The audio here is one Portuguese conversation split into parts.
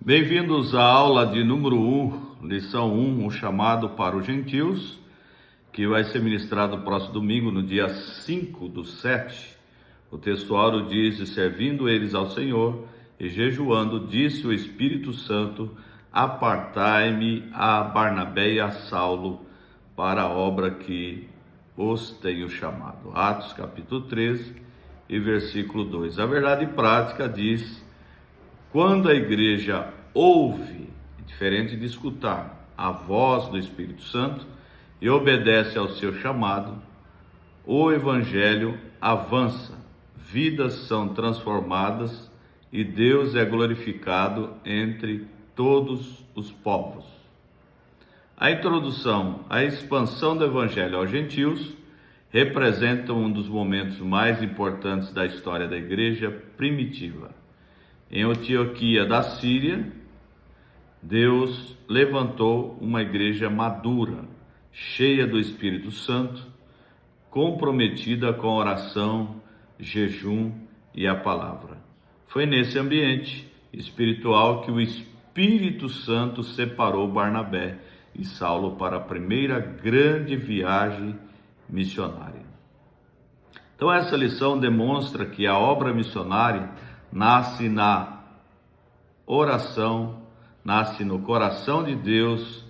Bem-vindos à aula de número lição 1, o chamado para os gentios, que vai ser ministrado no próximo domingo, no dia 5/7. O textuário diz: "E servindo eles ao Senhor e jejuando, disse o Espírito Santo, apartai-me a Barnabé e a Saulo para a obra que os tenho chamado." Atos capítulo 13 e versículo 2. A verdade prática diz: quando a igreja ouve, diferente de escutar, a voz do Espírito Santo e obedece ao seu chamado, o evangelho avança, vidas são transformadas e Deus é glorificado entre todos os povos. A introdução, a expansão do evangelho aos gentios representa um dos momentos mais importantes da história da igreja primitiva. Em Antioquia da Síria, Deus levantou uma igreja madura, cheia do Espírito Santo, comprometida com oração, jejum e a palavra. Foi nesse ambiente espiritual que o Espírito Santo separou Barnabé e Saulo para a primeira grande viagem missionária. Então essa lição demonstra que a obra missionária nasce na oração, nasce no coração de Deus,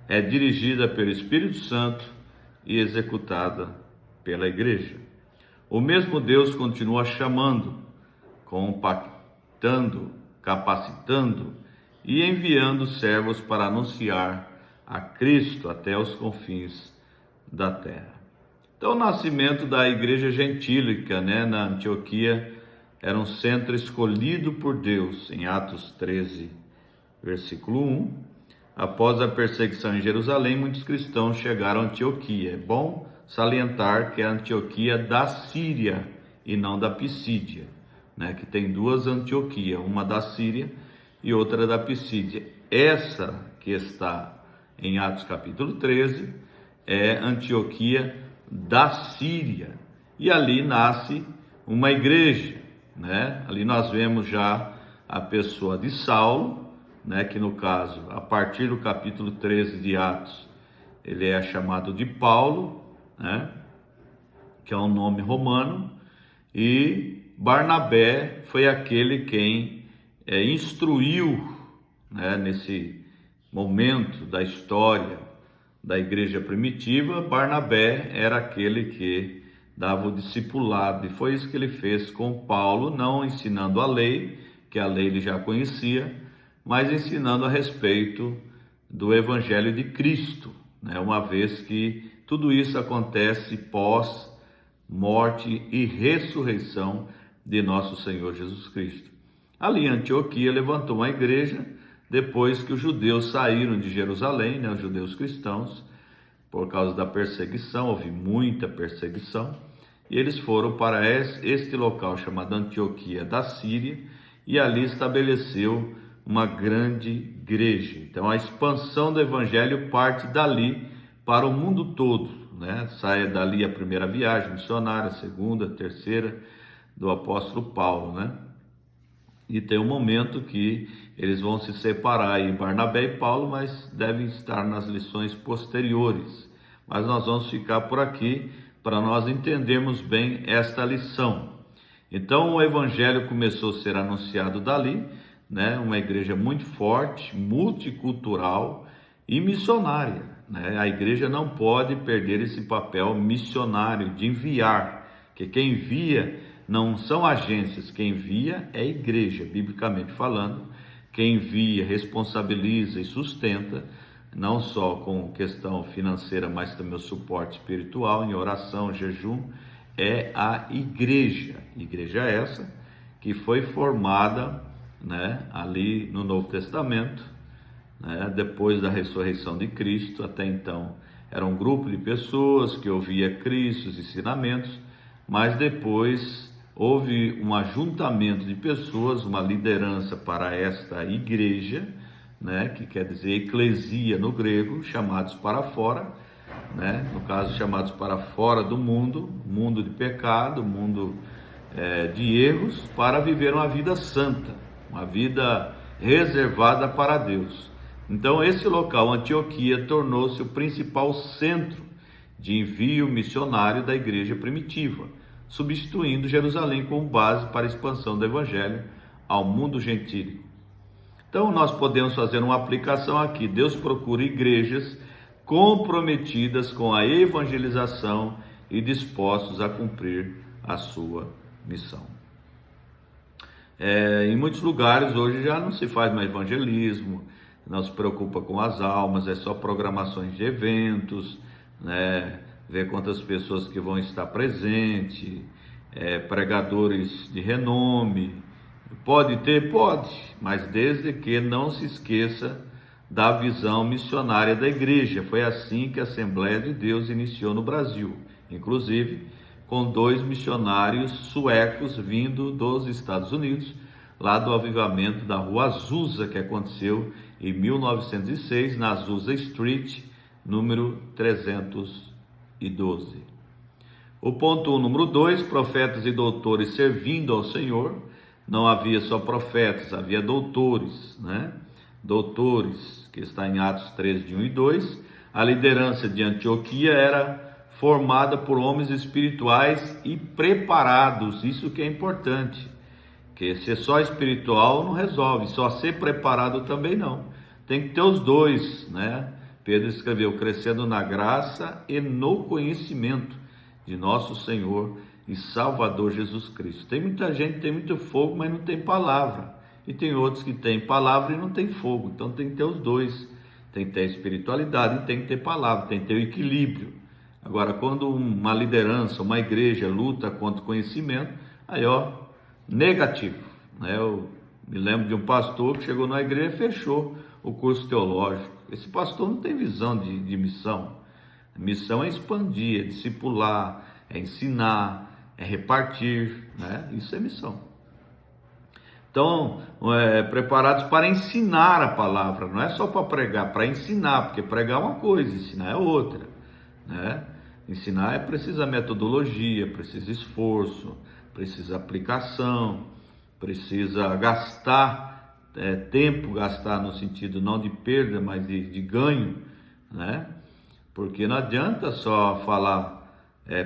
é dirigida pelo Espírito Santo e executada pela igreja. O mesmo Deus continua chamando, compactando, capacitando e enviando servos para anunciar a Cristo até os confins da terra. Então o nascimento da igreja gentílica, na Antioquia, era um centro escolhido por Deus. Em Atos 13, versículo 1, após a perseguição em Jerusalém, muitos cristãos chegaram a Antioquia. É bom salientar que é a Antioquia da Síria e não da Pisídia, que tem duas Antioquias, uma da Síria e outra da Pisídia. Essa que está em Atos capítulo 13 é Antioquia da Síria, e ali nasce uma igreja. Ali nós vemos já a pessoa de Saulo, que no caso, a partir do capítulo 13 de Atos, ele é chamado de Paulo, que é um nome romano, e Barnabé foi aquele quem instruiu, nesse momento da história da igreja primitiva. Barnabé era aquele que dava o discipulado, e foi isso que ele fez com Paulo, não ensinando a lei, que a lei ele já conhecia, mas ensinando a respeito do Evangelho de Cristo, uma vez que tudo isso acontece pós morte e ressurreição de nosso Senhor Jesus Cristo. Ali em Antioquia levantou uma igreja, depois que os judeus saíram de Jerusalém, os judeus cristãos, por causa da perseguição, houve muita perseguição, e eles foram para este local chamado Antioquia da Síria, e ali estabeleceu uma grande igreja. Então a expansão do evangelho parte dali para o mundo todo, sai dali a primeira viagem missionária, a segunda, a terceira do apóstolo Paulo, E tem um momento que eles vão se separar, em Barnabé e Paulo, mas devem estar nas lições posteriores. Mas nós vamos ficar por aqui para nós entendermos bem esta lição. Então o evangelho começou a ser anunciado dali, uma igreja muito forte, multicultural e missionária. A igreja não pode perder esse papel missionário de enviar, que quem envia não são agências, quem envia é a igreja, biblicamente falando. Quem envia, responsabiliza e sustenta, não só com questão financeira, mas também o suporte espiritual, em oração, jejum, é a igreja. Igreja essa que foi formada, ali no Novo Testamento, depois da ressurreição de Cristo. Até então era um grupo de pessoas que ouvia Cristo, os ensinamentos, mas depois houve um ajuntamento de pessoas, uma liderança para esta igreja, que quer dizer eclesia no grego, chamados para fora, no caso chamados para fora do mundo de pecado, mundo de erros, para viver uma vida santa, uma vida reservada para Deus. Então esse local, Antioquia, tornou-se o principal centro de envio missionário da igreja primitiva, substituindo Jerusalém como base para a expansão do evangelho ao mundo gentílico. Então nós podemos fazer uma aplicação aqui. Deus procura igrejas comprometidas com a evangelização e dispostos a cumprir a sua missão. Em muitos lugares hoje já não se faz mais evangelismo, não se preocupa com as almas, é só programações de eventos, né? Ver quantas pessoas que vão estar presentes, pregadores de renome. Pode ter? Pode, mas desde que não se esqueça da visão missionária da igreja. Foi assim que a Assembleia de Deus iniciou no Brasil, inclusive com 2 missionários suecos vindo dos Estados Unidos, lá do avivamento da Rua Azusa, que aconteceu em 1906, na Azusa Street, número 312. O ponto número 2, profetas e doutores servindo ao Senhor. Não havia só profetas, havia doutores, né? Doutores, que está em Atos 3, de 1 e 2. A liderança de Antioquia era formada por homens espirituais e preparados. Isso que é importante, que ser só espiritual não resolve, só ser preparado também não. Tem que ter os dois, né? Pedro escreveu, crescendo na graça e no conhecimento de nosso Senhor e Salvador Jesus Cristo. Tem muita gente, tem muito fogo, mas não tem palavra. E tem outros que têm palavra e não tem fogo. Então tem que ter os dois. Tem que ter espiritualidade e tem que ter palavra, tem que ter o equilíbrio. Agora, quando uma liderança, uma igreja luta contra o conhecimento, aí negativo, né? Eu me lembro de um pastor que chegou na igreja e fechou o curso teológico. Esse pastor não tem visão de missão. A missão é expandir, é discipular, é ensinar, é repartir, né? Isso é missão. Então, preparados para ensinar a palavra, não é só para pregar, para ensinar, porque pregar é uma coisa, ensinar é outra, né? Ensinar precisa metodologia, precisa esforço, precisa aplicação, precisa gastar tempo, gastar no sentido não de perda, mas de ganho, né? Porque não adianta só falar,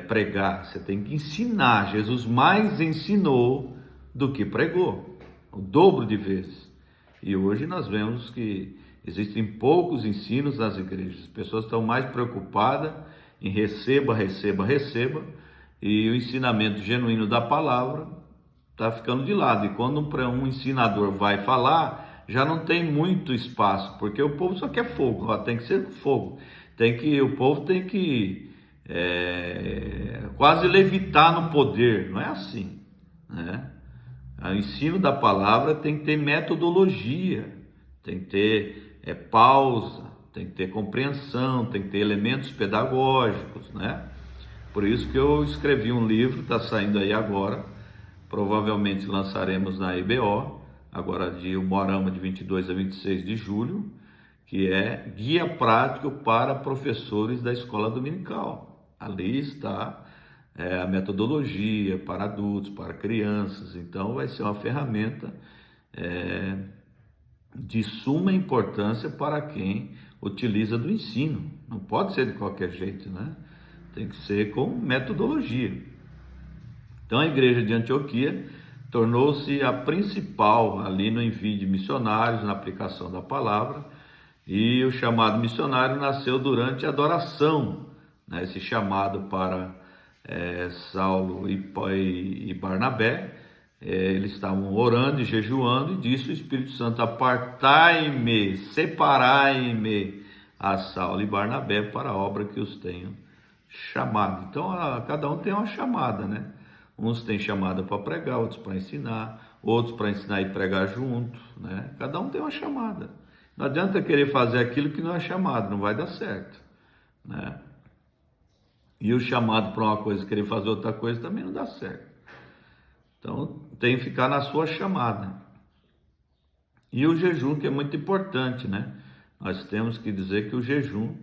pregar, você tem que ensinar. Jesus mais ensinou do que pregou, o dobro de vezes. E hoje nós vemos que existem poucos ensinos nas igrejas, as pessoas estão mais preocupadas em receba, e o ensinamento genuíno da palavra está ficando de lado. E quando um ensinador vai falar, já não tem muito espaço, porque o povo só quer fogo, tem que ser fogo. O povo tem que quase levitar no poder, não é assim, né? O ensino da palavra tem que ter metodologia, tem que ter pausa, tem que ter compreensão, tem que ter elementos pedagógicos, né? Por isso que eu escrevi um livro, está saindo aí agora, provavelmente lançaremos na EBO, agora de Umuarama, de 22 a 26 de julho, que é Guia Prático para Professores da Escola Dominical. Ali está a metodologia para adultos, para crianças. Então vai ser uma ferramenta de suma importância para quem utiliza do ensino. Não pode ser de qualquer jeito, né? Tem que ser com metodologia. Então a igreja de Antioquia tornou-se a principal ali no envio de missionários, na aplicação da palavra, e o chamado missionário nasceu durante a adoração, né? Esse chamado para Saulo e Barnabé, eles estavam orando e jejuando, e disse o Espírito Santo: apartai-me, separai-me a Saulo e Barnabé para a obra que os tenho chamado. Então cada um tem uma chamada, né? Uns têm chamada para pregar, outros para ensinar, outros para ensinar e pregar junto, né? Cada um tem uma chamada. Não adianta querer fazer aquilo que não é chamado, não vai dar certo, né? E o chamado para uma coisa, querer fazer outra coisa, também não dá certo. Então tem que ficar na sua chamada. E o jejum, que é muito importante, né? Nós temos que dizer que o jejum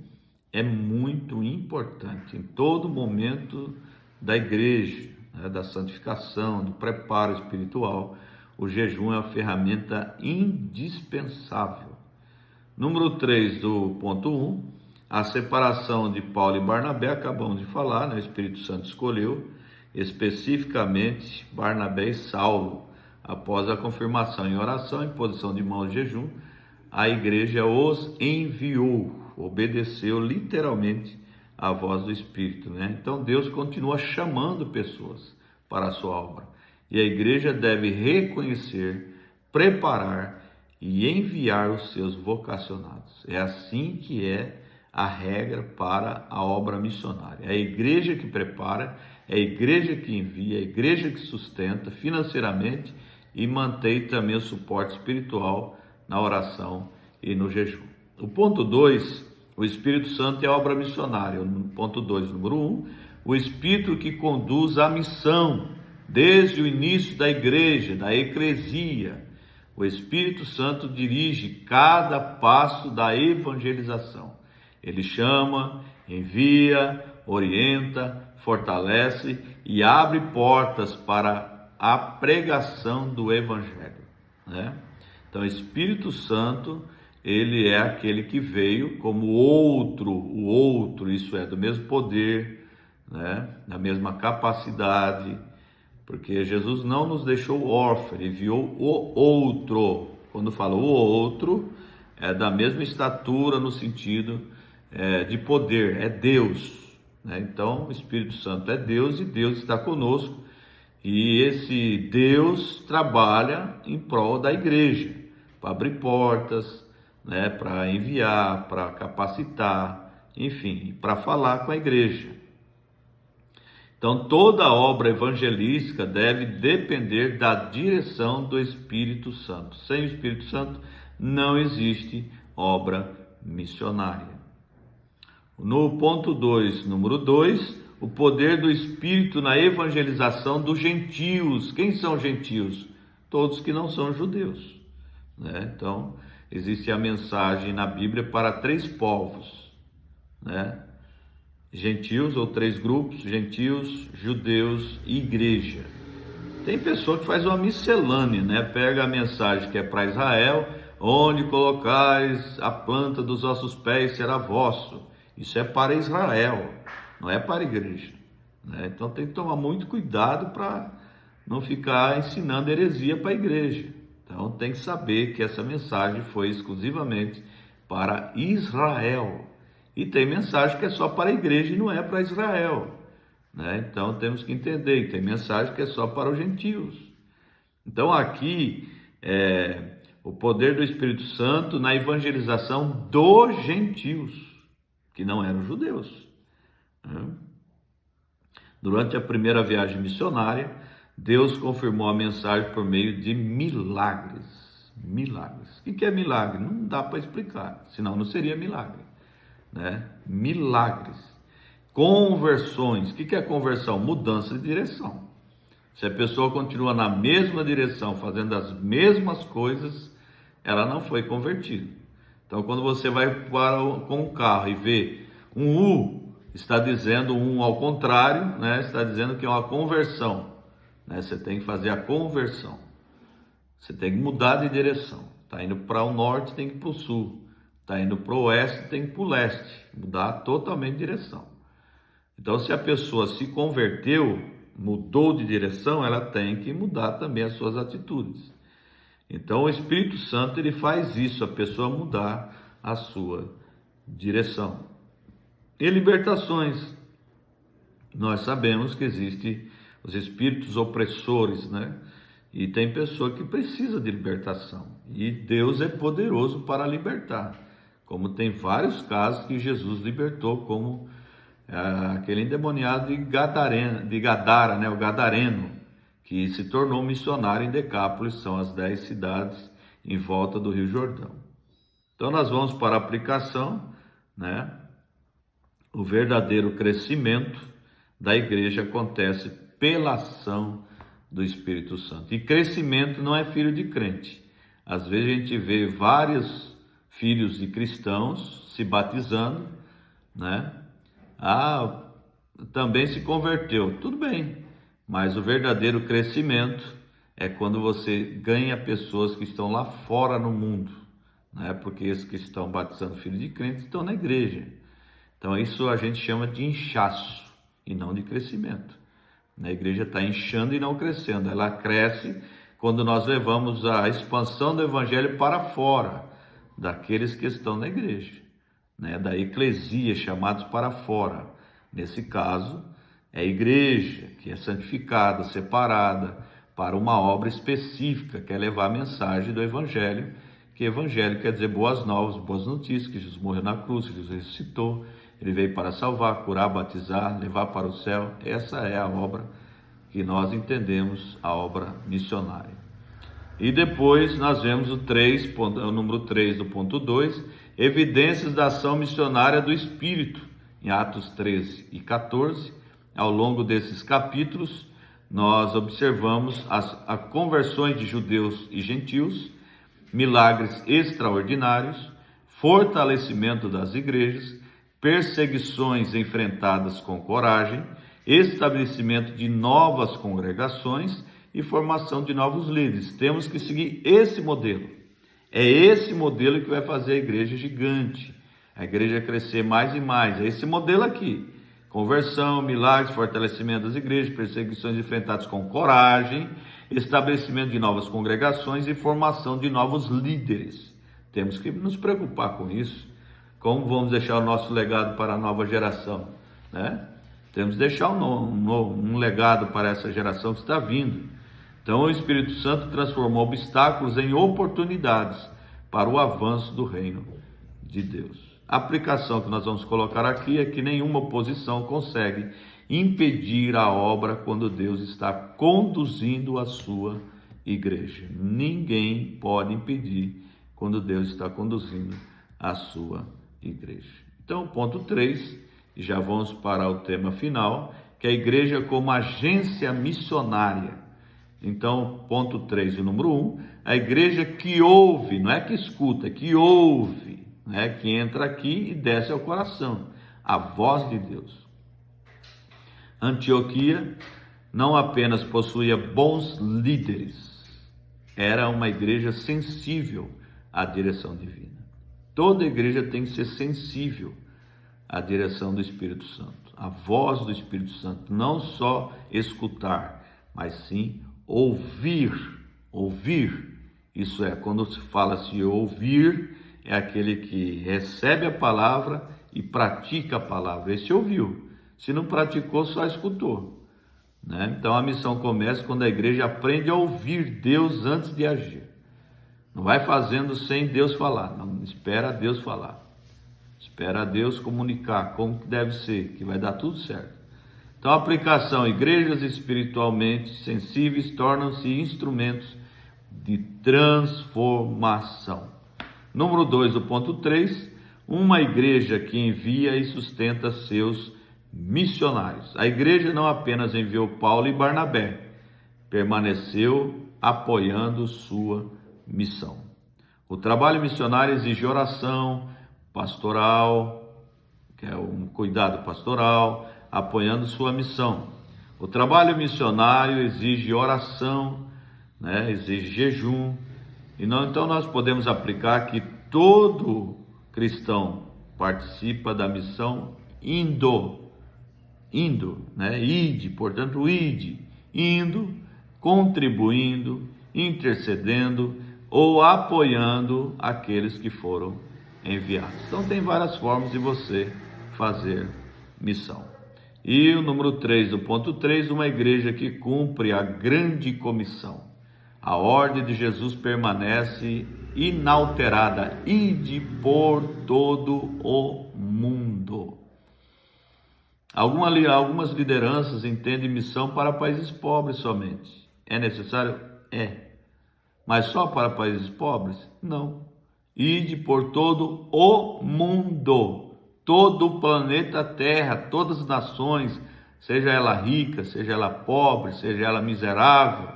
é muito importante em todo momento da igreja, né? Da santificação, do preparo espiritual. o jejum é uma ferramenta indispensável. Número 3 do ponto 1, a separação de Paulo e Barnabé, acabamos de falar, né? O Espírito Santo escolheu especificamente Barnabé e Saulo. Após a confirmação em oração, em posição de mãos de jejum, a igreja os enviou, obedeceu literalmente a voz do Espírito, né? Então Deus continua chamando pessoas para a sua obra. E a igreja deve reconhecer, preparar e enviar os seus vocacionados. É assim que é a regra para a obra missionária. É a igreja que prepara, é a igreja que envia, é a igreja que sustenta financeiramente e mantém também o suporte espiritual na oração e no jejum. O ponto 2, o Espírito Santo é a obra missionária. No ponto 2, número 1, o Espírito que conduz a missão desde o início da igreja, da eclesia. O Espírito Santo dirige cada passo da evangelização. Ele chama, envia, orienta, fortalece e abre portas para a pregação do Evangelho, né? Então, o Espírito Santo, ele é aquele que veio como o outro, isso é, do mesmo poder, né? Da mesma capacidade, porque Jesus não nos deixou órfãos, ele enviou o outro. Quando fala o outro, é da mesma estatura no sentido de poder, é Deus, né? Então, o Espírito Santo é Deus e Deus está conosco. E esse Deus trabalha em prol da igreja, para abrir portas, né? Para enviar, para capacitar, enfim, para falar com a igreja. Então, toda obra evangelística deve depender da direção do Espírito Santo. Sem o Espírito Santo, não existe obra missionária. No ponto 2, número 2, o poder do Espírito na evangelização dos gentios. Quem são gentios? Todos que não são judeus, né? Então, existe a mensagem na Bíblia para 3 povos, né? Gentios, ou 3 grupos: gentios, judeus e igreja. Tem pessoa que faz uma miscelânea, né? Pega a mensagem que é para Israel: onde colocais a planta dos vossos pés será vosso. Isso é para Israel, não é para a igreja, né? Então tem que tomar muito cuidado para não ficar ensinando heresia para a igreja. Então tem que saber que essa mensagem foi exclusivamente para Israel. E tem mensagem que é só para a igreja e não é para Israel, né? Então temos que entender que tem mensagem que é só para os gentios. Então aqui o poder do Espírito Santo na evangelização dos gentios, que não eram judeus, né? Durante a primeira viagem missionária, Deus confirmou a mensagem por meio de milagres. Milagres. O que é milagre? Não dá para explicar, senão não seria milagre, né? Milagres. Conversões. O que é conversão? Mudança de direção. Se a pessoa continua na mesma direção, fazendo as mesmas coisas, ela não foi convertida. Então, quando você vai com um carro e vê um U, está dizendo um ao contrário, né? Está dizendo que é uma conversão, né? Você tem que fazer a conversão. Você tem que mudar de direção. Está indo para o norte, tem que ir para o sul. Está indo para o oeste, tem que ir para o leste. Mudar totalmente de direção. Então, se a pessoa se converteu, mudou de direção, ela tem que mudar também as suas atitudes. Então, o Espírito Santo, ele faz isso, a pessoa mudar a sua direção. E libertações. Nós sabemos que existem os espíritos opressores, né? E tem pessoa que precisa de libertação. E Deus é poderoso para libertar. Como tem vários casos que Jesus libertou, como aquele endemoniado de Gadara, né? O Gadareno, que se tornou missionário em Decápolis, são as 10 cidades em volta do Rio Jordão. Então nós vamos para a aplicação, né? O verdadeiro crescimento da igreja acontece pela ação do Espírito Santo. E crescimento não é filho de crente. Às vezes a gente vê vários filhos de cristãos se batizando, né? Também se converteu. Tudo bem. Mas o verdadeiro crescimento é quando você ganha pessoas que estão lá fora no mundo, né? Porque esses que estão batizando filhos de crentes estão na igreja. Então isso a gente chama de inchaço e não de crescimento. A igreja está inchando e não crescendo. Ela cresce quando nós levamos a expansão do evangelho para fora daqueles que estão na igreja, né? Da eclesia, chamados para fora. Nesse caso, é a igreja que é santificada, separada para uma obra específica, que é levar a mensagem do evangelho, que evangelho quer dizer boas novas, boas notícias, que Jesus morreu na cruz, que Jesus ressuscitou, ele veio para salvar, curar, batizar, levar para o céu. Essa é a obra que nós entendemos, a obra missionária. E depois nós vemos o número 3 do ponto 2, evidências da ação missionária do Espírito, em Atos 13 e 14. Ao longo desses capítulos, nós observamos as conversões de judeus e gentios, milagres extraordinários, fortalecimento das igrejas, perseguições enfrentadas com coragem, estabelecimento de novas congregações e formação de novos líderes. Temos que seguir esse modelo. É esse modelo que vai fazer a igreja gigante, a igreja crescer mais e mais. É esse modelo aqui: conversão, milagres, fortalecimento das igrejas, perseguições enfrentadas com coragem, estabelecimento de novas congregações e formação de novos líderes. Temos que nos preocupar com isso. Como vamos deixar o nosso legado para a nova geração, né? Temos que deixar um legado para essa geração que está vindo. Então o Espírito Santo transformou obstáculos em oportunidades para o avanço do reino de Deus. A aplicação que nós vamos colocar aqui é que nenhuma oposição consegue impedir a obra quando Deus está conduzindo a sua igreja. Ninguém pode impedir quando Deus está conduzindo a sua igreja. Então, ponto 3, e já vamos para o tema final, que é a igreja como agência missionária. Então, ponto 3, o número 1, a igreja que ouve, não é que escuta, que ouve, né? Que entra aqui e desce ao coração, a voz de Deus. Antioquia não apenas possuía bons líderes, era uma igreja sensível à direção divina. Toda igreja tem que ser sensível à direção do Espírito Santo, à voz do Espírito Santo, não só escutar, mas sim ouvir. Ouvir, isso é, quando se fala-se ouvir, é aquele que recebe a palavra e pratica a palavra. Esse ouviu, se não praticou, só escutou, né? Então a missão começa quando a igreja aprende a ouvir Deus antes de agir. Não vai fazendo sem Deus falar, não, espera Deus falar. Espera Deus comunicar como que deve ser, que vai dar tudo certo. Então a aplicação: igrejas espiritualmente sensíveis tornam-se instrumentos de transformação. Número 2 do ponto 3, uma igreja que envia e sustenta seus missionários. A igreja não apenas enviou Paulo e Barnabé, permaneceu apoiando sua missão. O trabalho missionário exige oração pastoral, que é um cuidado pastoral, apoiando sua missão. O trabalho missionário exige oração, né? Exige jejum. Então nós podemos aplicar que todo cristão participa da missão indo, né? Ide, portanto, indo, contribuindo, intercedendo ou apoiando aqueles que foram enviados. Então tem várias formas de você fazer missão. E o número 3 do ponto 3, uma igreja que cumpre a grande comissão. A ordem de Jesus permanece inalterada: ide por todo o mundo. Algumas lideranças entendem missão para países pobres somente. É necessário? É. Mas só para países pobres? Não. Ide por todo o mundo, todo o planeta Terra, todas as nações, seja ela rica, seja ela pobre, seja ela miserável,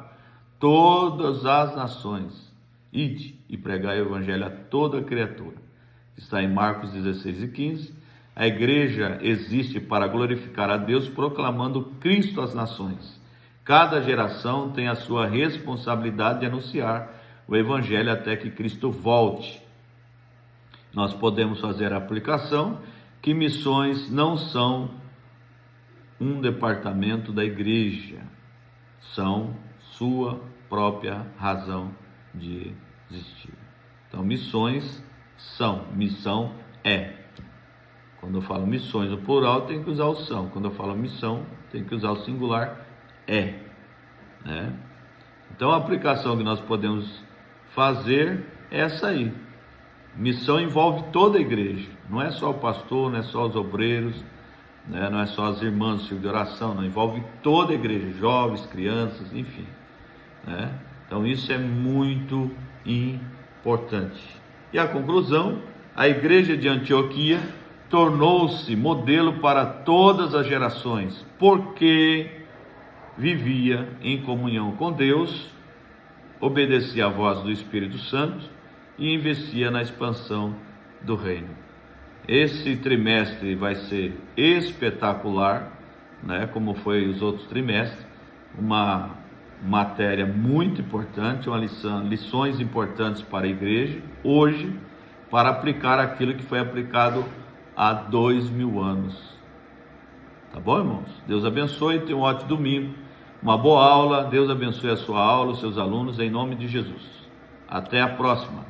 todas as nações. Ide e pregai o evangelho a toda criatura. Está em Marcos 16 e 15. A igreja existe para glorificar a Deus, proclamando Cristo às nações. Cada geração tem a sua responsabilidade de anunciar o Evangelho até que Cristo volte. Nós podemos fazer a aplicação que missões não são um departamento da igreja, são sua própria razão de existir. Então, missões são, missão é. Quando eu falo missões no plural, tem que usar o são. Quando eu falo missão, tem que usar o singular é, né? Então, a aplicação que nós podemos fazer é essa aí. Missão envolve toda a igreja, não é só o pastor, não é só os obreiros, né? Não é só as irmãs de oração, não, envolve toda a igreja, jovens, crianças, enfim, né? Então isso é muito importante. E a conclusão, a igreja de Antioquia tornou-se modelo para todas as gerações, porque vivia em comunhão com Deus, obedecia à voz do Espírito Santo e investia na expansão do reino. Esse trimestre vai ser espetacular, né, como foi os outros trimestres, uma matéria muito importante, uma lições importantes para a igreja, hoje, para aplicar aquilo que foi aplicado há 2000 anos. Tá bom, irmãos? Deus abençoe, tenha um ótimo domingo, uma boa aula, Deus abençoe a sua aula, os seus alunos, em nome de Jesus. Até a próxima.